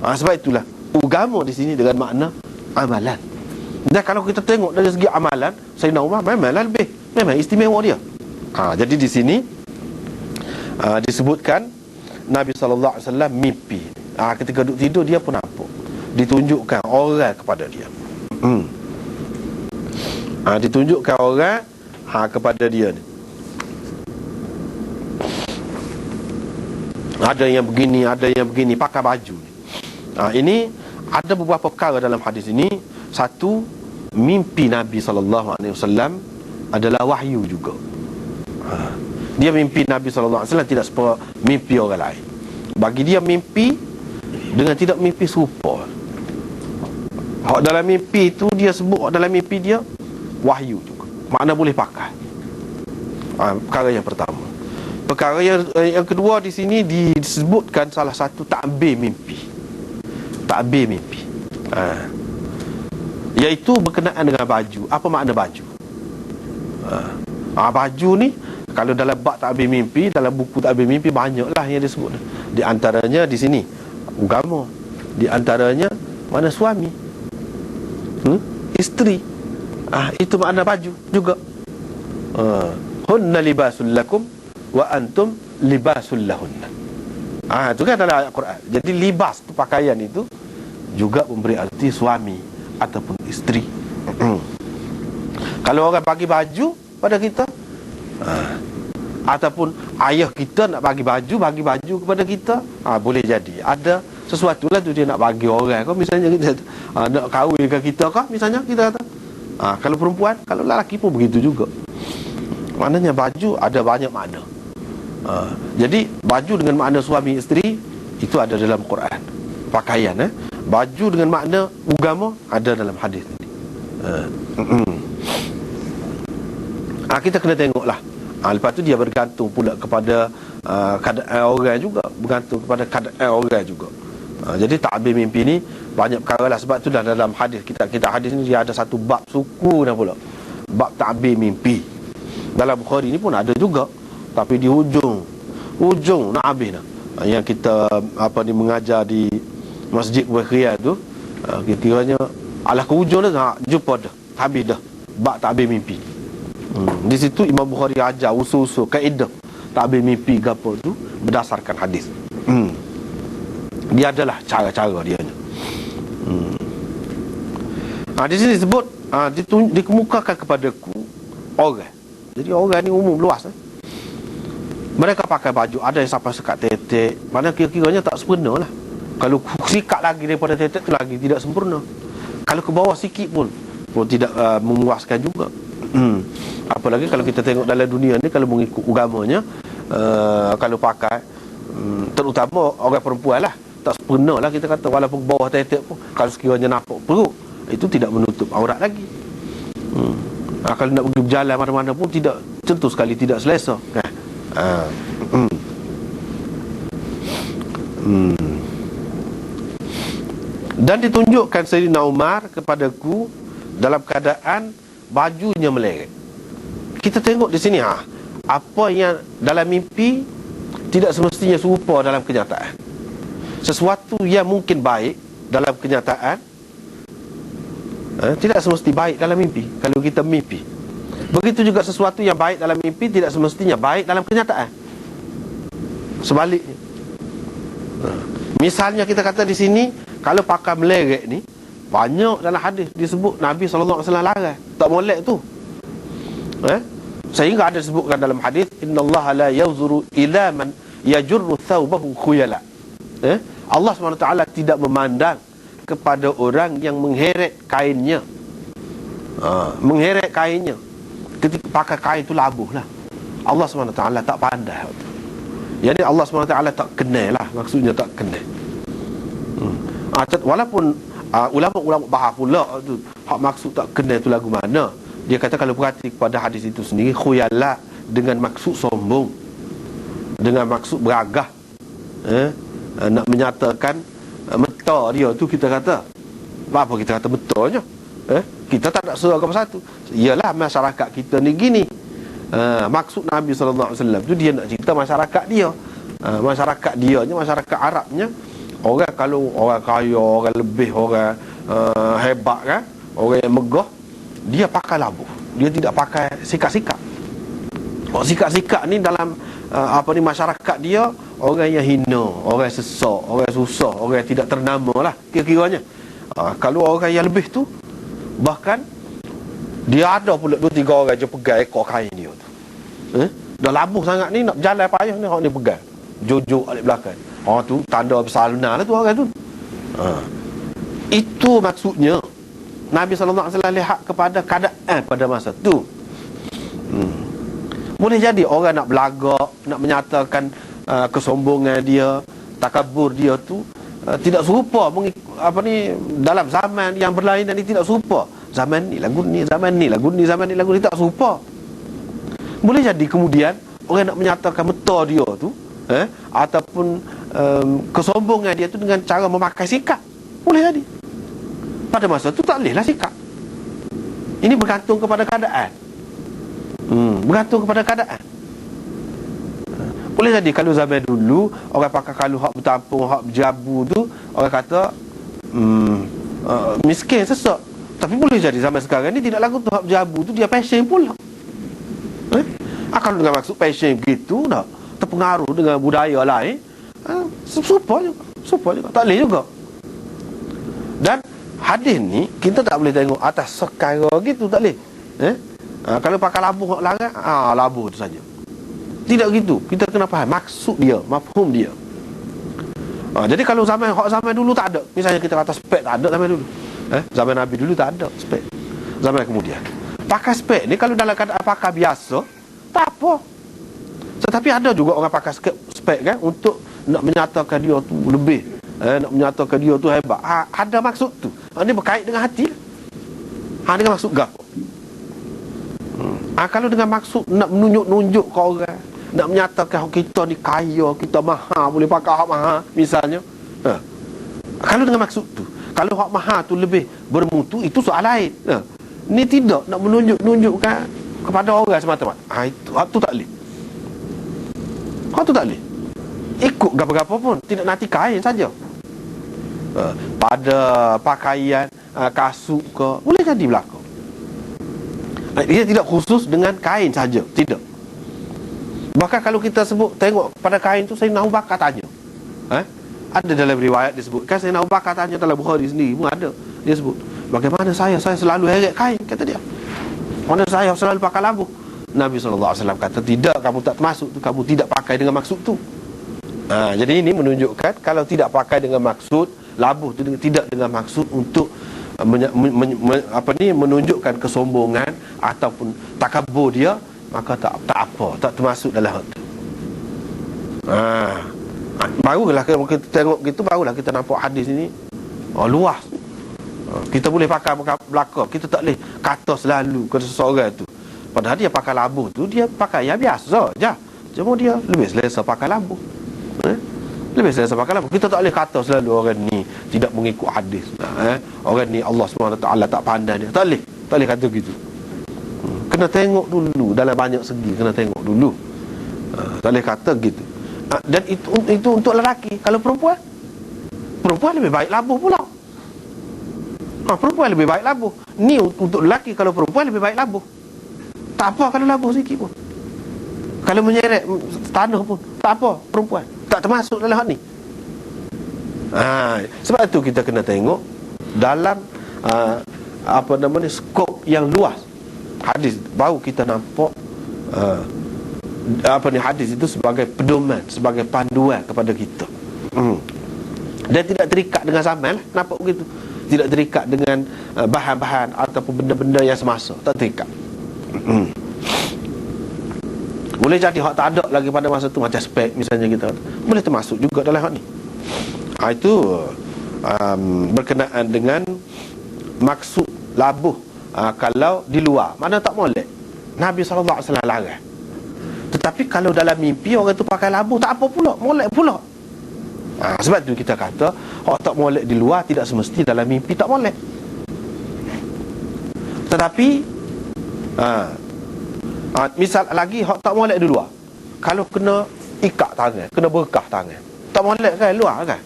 Sebab itulah agama di sini dengan makna amalan. Dan kalau kita tengok dari segi amalan, Sayyidina Umar memanglah memang istimewa dia. Jadi di sini disebutkan Nabi SAW mimpi. Ketika duduk tidur dia pun nampak, ditunjukkan orang kepada dia. Ditunjukkan orang kepada dia ni. Ada yang begini pakai baju ni. Ini ada beberapa perkara dalam hadis ini. Satu, mimpi Nabi SAW adalah wahyu juga. Dia mimpi Nabi SAW tidak seperti mimpi orang lain. Bagi dia mimpi dengan tidak mimpi serupa. Hak dalam mimpi itu dia sebut dalam mimpi dia wahyu juga. Makna boleh pakai. Perkara yang pertama. Perkara yang kedua di sini disebutkan salah satu takbir mimpi. Takbir mimpi. Iaitu berkenaan dengan baju. Apa makna baju? Baju ni kalau dalam bab takbir mimpi, dalam buku takbir mimpi banyaklah yang disebut. Di antaranya di sini agama. Di antaranya mana suami, isteri. Itu makna baju juga. Hunna libasul lakum wa antum libasul lahunna. Itu kan dalam ayat Quran. Jadi libas tu, pakaian itu juga memberi arti suami ataupun isteri. Kalau orang bagi baju pada kita, ataupun ayah kita nak bagi baju kepada kita, boleh jadi ada sesuatu lah tu dia nak bagi orang. Kau misalnya kita nak kahwinkan kita kah, misalnya kita kata. Kalau perempuan, kalau lelaki pun begitu juga. Maknanya baju ada banyak makna. Jadi baju dengan makna suami isteri itu ada dalam Quran. Pakaian baju dengan makna agama ada dalam hadis ni. Kita kena tengoklah. Lepas tu dia bergantung pula kepada keadaan orang juga, bergantung kepada keadaan orang juga. Jadi takbir mimpi ni banyak perkara lah. Sebab tu dah dalam hadis kita hadis ni dia ada satu bab suku dah pula, bab takbir mimpi. Dalam Bukhari ni pun ada juga, tapi di hujung nak habis dah. Yang kita mengajar di Masjid Bukhari tu, kira-kiranya alah ke hujung dah, jumpa dah, habis dah bab takbir mimpi. Di situ Imam Bukhari ajar usul-usul kaedah takbir mimpi gapo tu berdasarkan hadis. Dia adalah cara-cara dia. Di sini disebut dikemukakan kepadaku orang. Jadi orang ni umum luas. Mereka pakai baju, ada yang sampai sekat tetek. Mana kira-kiranya tak sempurna lah. Kalau sikat lagi daripada tetek tu lagi tidak sempurna. Kalau ke bawah sikit pun tidak memuaskan juga. Apalagi kalau kita tengok dalam dunia ni, kalau mengikut agamanya, kalau pakai terutama orang perempuan lah, tak sempurna lah kita kata. Walaupun bawah tetek pun, kalau sekiranya nampak perut, itu tidak menutup aurat lagi. Kalau nak pergi berjalan mana-mana pun tidak, tentu sekali tidak selesa kan? Dan ditunjukkan Sayyidina Umar kepadaku dalam keadaan bajunya meleret. Kita tengok di sini apa yang dalam mimpi tidak semestinya serupa dalam kenyataan. Sesuatu yang mungkin baik dalam kenyataan tidak semesti baik dalam mimpi kalau kita mimpi. Begitu juga sesuatu yang baik dalam mimpi tidak semestinya baik dalam kenyataan. Sebaliknya. Misalnya kita kata di sini, kalau pakai meleret ni, banyak dalam hadis disebut Nabi SAW larang tak molek tu. Sehingga ada disebutkan dalam hadis, innallaha la yanzuru ila man yajurru thawbahu khuyala. Allah SWT tidak memandang kepada orang yang mengheret kainnya. Mengheret kainnya ketika pakai kain tu labuh lah. Allah SWT tak pandai. Jadi Allah SWT tak kenal lah, maksudnya tak kenal. Walaupun ulama-ulama bahas pula tu, hak maksud tak kenal tu lagu mana. Dia kata kalau perhati kepada hadis itu sendiri, khuyala dengan maksud sombong, dengan maksud beragah, nak menyatakan meta dia tu, kita kata apa, kita kata betulnya kita tak nak serah apa satu. Ialah masyarakat kita ni gini. Maksud Nabi SAW tu dia nak cerita masyarakat dia, masyarakat dianya, masyarakat Arabnya Orang kalau orang kaya, orang lebih, orang hebat kan, orang yang megah, dia pakai labuh. Dia tidak pakai sikat-sikat. Sikat-sikat ni dalam masyarakat dia, orang yang hina, orang yang sesak, orang yang susah, orang yang tidak ternama lah kira-kiranya. Kalau orang yang lebih tu, bahkan dia ada pula 2-3 orang je pegang ekor kain dia tu. Dah labuh sangat ni, nak berjalan payah ni, orang ni pegang jojo alik belakang. Tu tanda bersalna lah tu orang tu. Itu maksudnya Nabi SAW lihat kepada keadaan pada masa tu. Boleh jadi orang nak belagak, nak menyatakan kesombongan dia, takabur dia tu tidak serupa dalam zaman yang berlainan ni, tidak serupa. Zaman ni lagu ni, zaman ni lagu ni, zaman ni lagu ni, tak serupa. Boleh jadi kemudian orang nak menyatakan meta dia tu ataupun kesombongan dia tu dengan cara memakai sikat. Boleh jadi. Pada masa tu tak bolehlah sikat. Ini bergantung kepada keadaan. Bergantung kepada keadaan. Boleh jadi kalau zaman dulu orang pakai kalu hak bertampung, hak berjabu tu, orang kata miskin, sesak. Tapi boleh jadi zaman sekarang ni tidak lagu tu hak berjabu tu, dia passion pula. Kalau dengan maksud passion begitu dah terpengaruh dengan budaya lain, serupa juga, tak boleh juga. Dan hadis ni kita tak boleh tengok atas sekara gitu, tak boleh. Kalau pakai labuh hak larang, labuh tu saja. Tidak gitu. Kita kena faham maksud dia, mafhum dia. Jadi kalau zaman dulu tak ada, misalnya kita kata spek tak ada zaman dulu. Zaman Nabi dulu tak ada spek. Zaman kemudian pakai spek ni kalau dalam keadaan pakai biasa tak apa. Tetapi ada juga orang pakai spek kan untuk nak menyatakan dia tu lebih, nak menyatakan dia tu hebat. Ada maksud tu. Ini berkait dengan hati. Dengan maksud gapo. Kalau dengan maksud nak menunjuk ke orang, nak menyatakan kita ni kaya, kita maha, boleh pakai hak maha misalnya. Kalau dengan maksud tu, kalau hak maha tu lebih bermutu, itu soal lain. Ni tidak nak menunjukkan kepada orang semata-mata. Itu tak boleh. Itu tak boleh. Ikut gapa-gapa pun, tidak nanti kain saja. Pada pakaian, kasut ke, boleh jadi berlaku. Dia tidak khusus dengan kain saja, tidak. Bahkan kalau kita sebut, tengok pada kain tu, Sayyidina Abu Bakar tanya. Ada dalam riwayat disebutkan, Sayyidina Abu Bakar tanya, dalam Bukhari sendiri pun ada. Dia sebut, bagaimana saya selalu heret kain, kata dia. Mana saya selalu pakai labuh. Nabi SAW kata, tidak, kamu tak termasuk tu, kamu tidak pakai dengan maksud tu. Jadi ini menunjukkan kalau tidak pakai dengan maksud, labuh tu tidak dengan maksud untuk menunjukkan kesombongan ataupun takabur dia, maka tak apa, tak termasuk dalam hal tu. Barulah kita tengok gitu, barulah kita nampak hadis ini luas. Kita boleh pakai belakang, kita tak boleh kata selalu kepada seseorang tu. Padahal dia pakai labuh tu, dia pakai yang biasa je, cuma dia lebih selesa pakai labuh. Lebih selesa pakai labuh. Kita tak boleh kata selalu orang ni tidak mengikut hadis. Orang ni Allah SWT tak pandai dia. Tak boleh kata gitu. Kena tengok dulu dalam banyak segi, kena tengok dulu. Tak boleh kata gitu. Dan itu untuk lelaki. Kalau perempuan lebih baik labuh pula. Perempuan lebih baik labuh. Ni untuk lelaki, kalau perempuan lebih baik labuh. Tak apa kalau labuh sikit pun. Kalau menyeret tanah pun tak apa, perempuan tak termasuk dalam hal ni. Sebab itu kita kena tengok dalam skop yang luas hadis, baru kita nampak hadis itu sebagai pedoman, sebagai panduan kepada kita. Dan tidak terikat dengan zaman lah, nampak begitu. Tidak terikat dengan bahan-bahan ataupun benda-benda yang semasa, tak terikat. Boleh jadi hak tak ada lagi pada masa tu, macam spek misalnya kita, boleh termasuk juga dalam hak ni. Itu berkenaan dengan maksud labuh. Kalau di luar, mana tak molek, Nabi SAW larang. Tetapi kalau dalam mimpi orang tu pakai labuh, tak apa pula, molek pula. Sebab tu kita kata hak tak molek di luar tidak semesti dalam mimpi tak molek. Tetapi misal lagi hak tak molek di luar, kalau kena ikat tangan, kena berkah tangan, tak molek kan luar kan.